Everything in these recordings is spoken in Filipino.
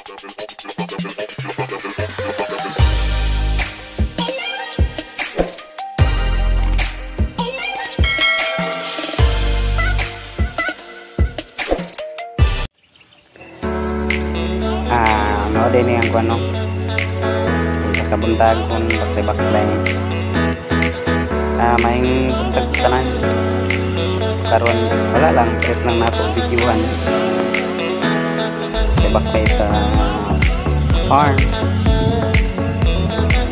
Ano din yang kuno sa kabuntag kun baklay maing buntag sa tanan karon wala lang trip lang nato videohan sa baklay sa farm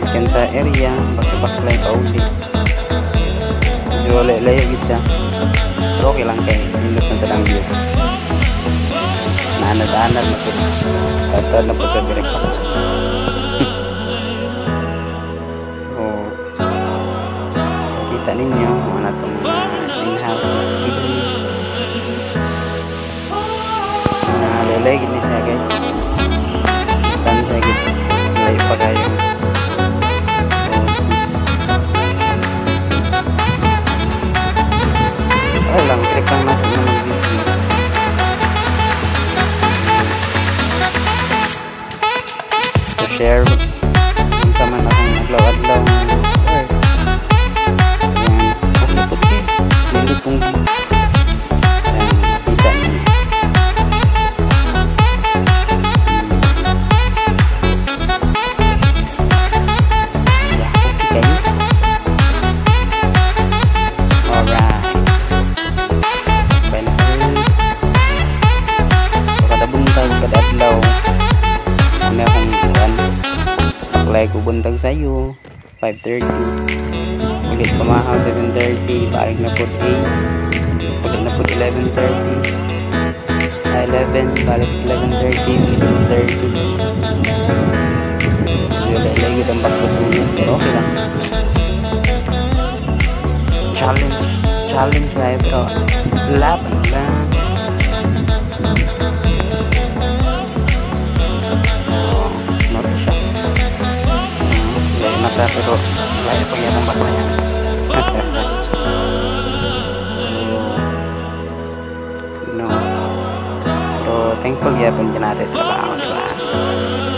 kan sa area baklay pa uli medyo layo gid siya pero okay lang kay indot man sa lang view naanad-anad na po tatad na po sa direct pa so kita ninyo ano itong greenhouse na speedy lalay gini siya guys stand siya gini lay pa kayo ay lang trick lang natin na mag-video share kung sa man akong adlaw-adlaw ayan puti lilit kong ayan kita niyo puti kayo alright kaya na sa kada buntag kada adlaw ano akong baklay ko buntag sayo 5:30 ulit pamahaw 7:30 balik na po 8 ulit na po 11:30 11 balik 11:30 ulit 2:30 yun lagi ang pagkasunod pero okay lang challenge na pero laban lang pero layo pa yan ang bakla niya no pero thankful yapon dyan natin trabaho diba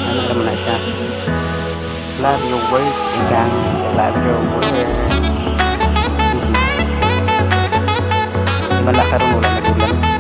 ano naman na siya love your work ikang love your work diba lakaroon ulan na ulan